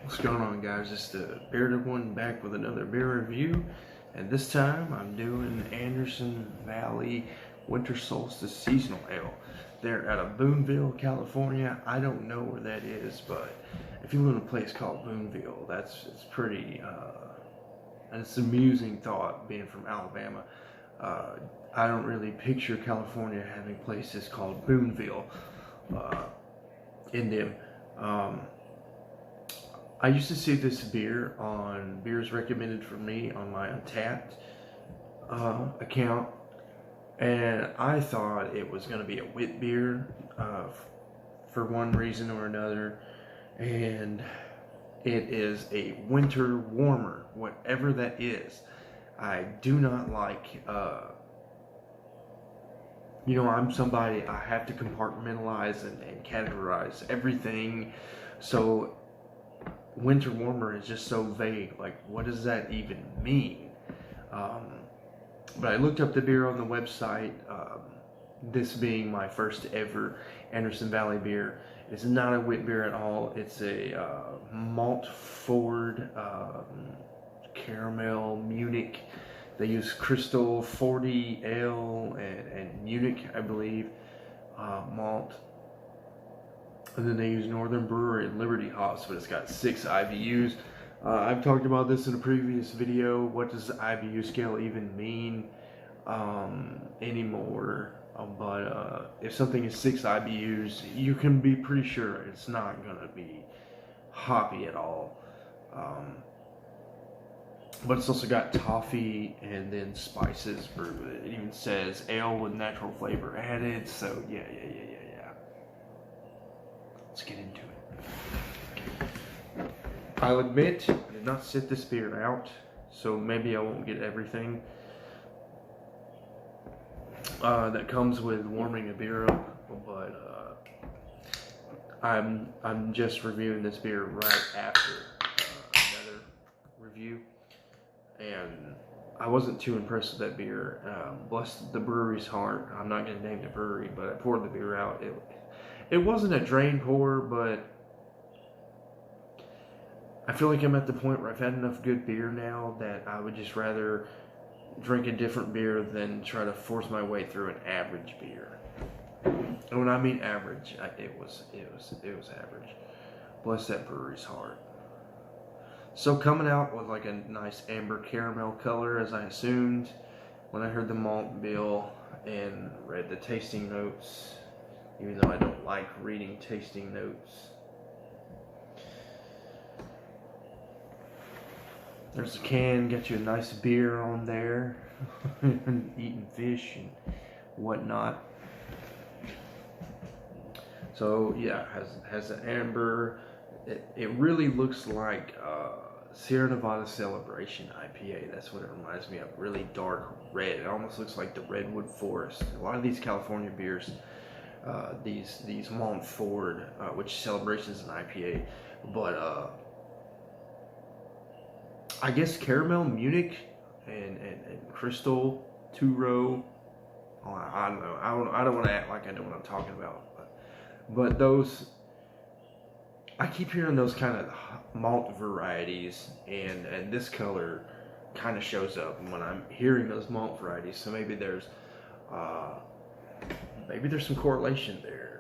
What's going on, guys? It's the Bearded One back with another beer review, and this time I'm doing Anderson Valley Winter Solstice Seasonal Ale. They're out of Boonville, California. I don't know where that is, but if you live in a place called Boonville, it's pretty, and it's an amusing thought being from Alabama. I don't really picture California having places called Boonville in them. I used to see this beer on Beers Recommended for Me on my Untapped account, and I thought it was going to be a wit beer for one reason or another, and it is a winter warmer, whatever that is. I do not like, I'm somebody, I have to compartmentalize and categorize everything, so winter warmer is just so vague. Like, what does that even mean? But I looked up the beer on the website. This being my first ever Anderson Valley beer, it's not a wit beer at all. It's a malt forward caramel Munich. They use Crystal 40 Ale and Munich, I believe, malt. And then they use Northern Brewery and Liberty hops, but it's got 6 IBUs. I've talked about this in a previous video. What does the IBU scale even mean anymore? But if something is 6 IBUs, you can be pretty sure it's not going to be hoppy at all. But it's also got toffee and then spices brewed with it. It even says ale with natural flavor added. So yeah. Let's get into it. I'll admit, I did not sit this beer out, so maybe I won't get everything that comes with warming a beer up, but I'm just reviewing this beer right after another review, and I wasn't too impressed with that beer. Bless the brewery's heart. I'm not going to name the brewery, but I poured the beer out. It wasn't a drain pour, but I feel like I'm at the point where I've had enough good beer now that I would just rather drink a different beer than try to force my way through an average beer. And when I mean average, it was average. Bless that brewery's heart. So coming out with like a nice amber caramel color, as I assumed when I heard the malt bill and read the tasting notes. Even though I don't like reading tasting notes. There's a can, got you a nice beer on there. Eating fish and whatnot. So yeah, has an amber. It really looks like Sierra Nevada Celebration IPA. That's what it reminds me of. Really dark red. It almost looks like the redwood forest. A lot of these California beers, these malt forward, which Celebration is an IPA, but I guess caramel Munich and Crystal 2-row. Oh, I don't know. I don't want to act like I know what I'm talking about, but those, I keep hearing those kind of malt varieties, and this color kind of shows up when I'm hearing those malt varieties. So maybe there's some correlation there.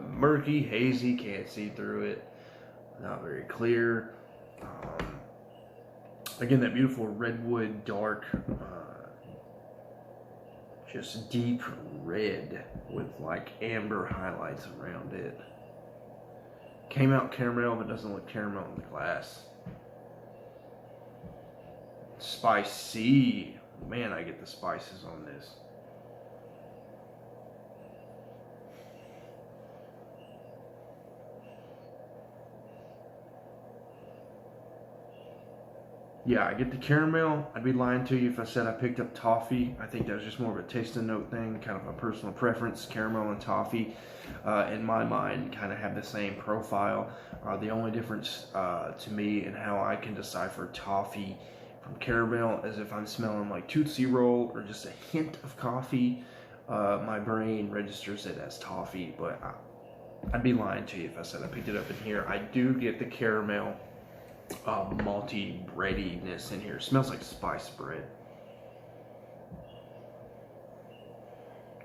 Murky, hazy, can't see through it. Not very clear. Again, that beautiful redwood dark, just deep red with like amber highlights around it. Came out caramel, but doesn't look caramel in the glass. Spicy. Man, I get the spices on this. Yeah, I get the caramel. I'd be lying to you if I said I picked up toffee. I think that was just more of a tasting note thing, kind of a personal preference. Caramel and toffee, in my mind, kind of have the same profile. The only difference to me in how I can decipher toffee from caramel is if I'm smelling like Tootsie Roll or just a hint of coffee. My brain registers it as toffee, but I'd be lying to you if I said I picked it up in here. I do get the caramel, malty breadiness in here. It smells like spiced bread.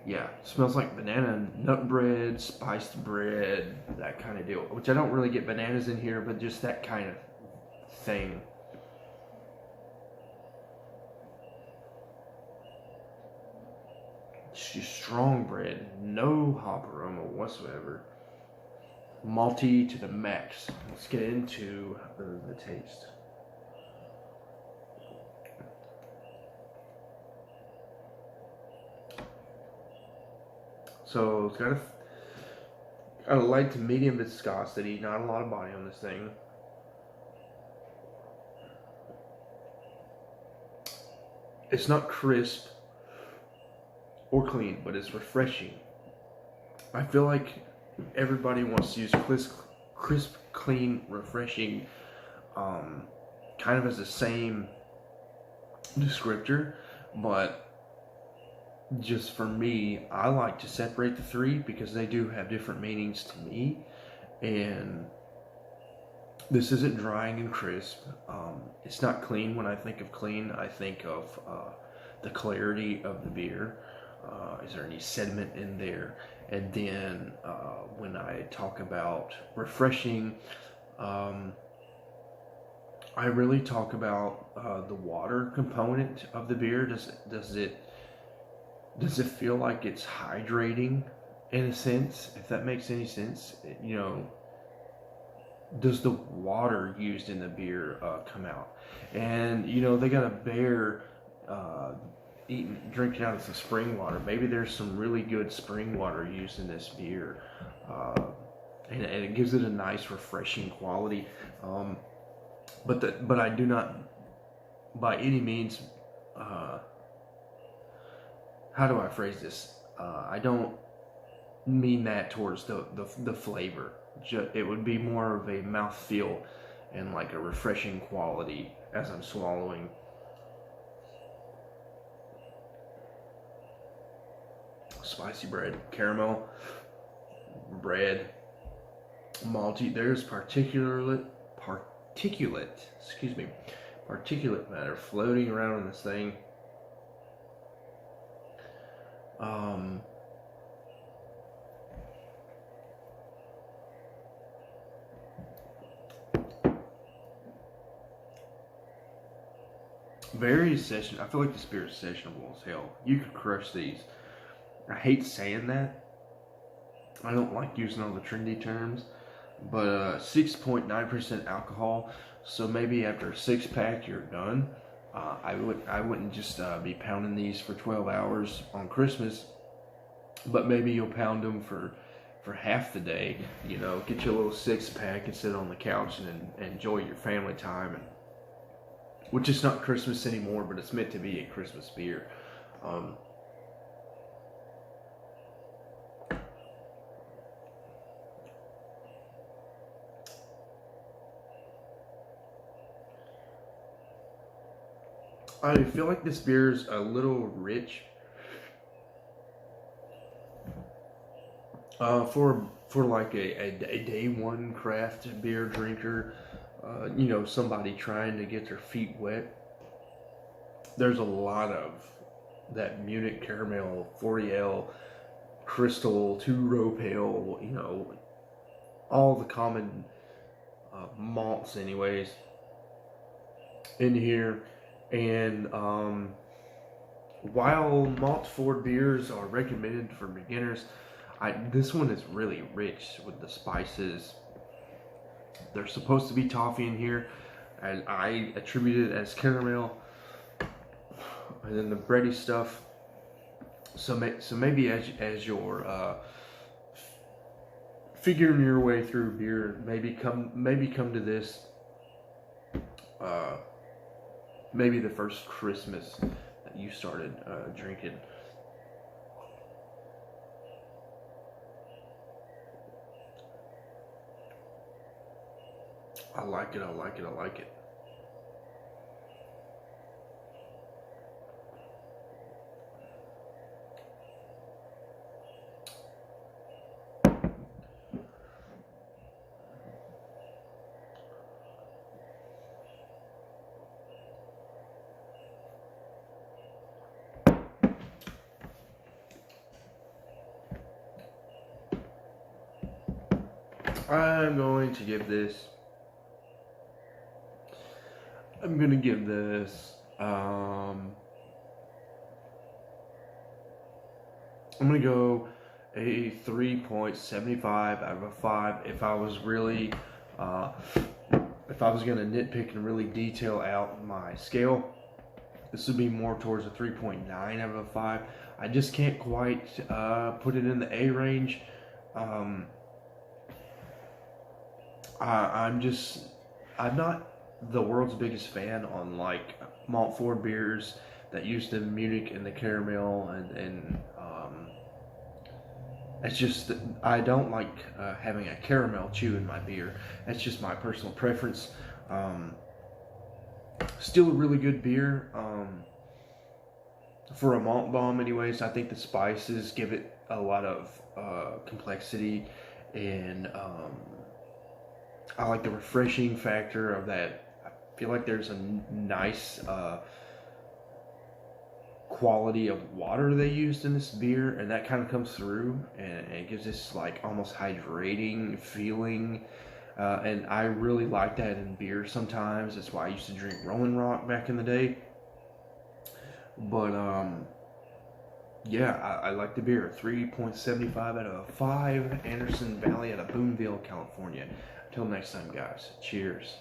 Yeah, smells like banana nut bread, spiced bread, that kind of deal. Which I don't really get bananas in here, but just that kind of thing. It's just strong bread, no hop aroma whatsoever. Malty to the max. Let's get into the taste. So it's got a light to medium viscosity, not a lot of body on this thing. It's not crisp or clean, but it's refreshing. I feel like everybody wants to use crisp, clean, refreshing, kind of as the same descriptor, but just for me, I like to separate the three because they do have different meanings to me. And this isn't drying and crisp. It's not clean. When I think of clean, I think of the clarity of the beer. Is there any sediment in there? And then when I talk about refreshing, I really talk about the water component of the beer. Does it feel like it's hydrating in a sense? If that makes any sense, you know, does the water used in the beer come out? And you know, they got a bear drinking out of some spring water. Maybe there's some really good spring water used in this beer, and it gives it a nice, refreshing quality. But I do not, by any means, how do I phrase this? I don't mean that towards the flavor. It would be more of a mouthfeel and like a refreshing quality as I'm swallowing. Spicy bread, caramel bread, malty. There's particulate matter floating around in this thing. Very session. I feel like this beer is sessionable as hell. You could crush these. I hate saying that. I don't like using all the trendy terms, but 6.9% alcohol. So maybe after a 6-pack, you're done. I wouldn't just be pounding these for 12 hours on Christmas, but maybe you'll pound them for half the day. You know, get you a little 6-pack and sit on the couch and enjoy your family time. And which is not Christmas anymore, but it's meant to be a Christmas beer. I feel like this beer is a little rich. For like a day one craft beer drinker, you know, somebody trying to get their feet wet. There's a lot of that Munich Caramel 40L Crystal 2-row pale, you know, all the common malts anyways in here. And while malt forward beers are recommended for beginners, this one is really rich with the spices. There's supposed to be toffee in here, and I attribute it as caramel. And then the bready stuff. So maybe as you're figuring your way through beer, maybe come to this. Maybe the first Christmas that you started drinking. I like it. I'm going to give this. I'm going to give this. I'm going to go a 3.75 out of a 5. If I was really, if I was going to nitpick and really detail out my scale, this would be more towards a 3.9 out of a 5. I just can't quite put it in the A range. I'm not the world's biggest fan on like malt forward beers that use the Munich and the caramel and it's just that I don't like having a caramel chew in my beer. That's just my personal preference. Still a really good beer. For a malt bomb anyways, I think the spices give it a lot of complexity, and I like the refreshing factor of that. I feel like there's a nice quality of water they used in this beer, and that kind of comes through, and it gives this like almost hydrating feeling. And I really like that in beer sometimes. That's why I used to drink Rolling Rock back in the day. But yeah, I like the beer. 3.75 out of 5. Anderson Valley out of Boonville, California. Until next time, guys. Cheers.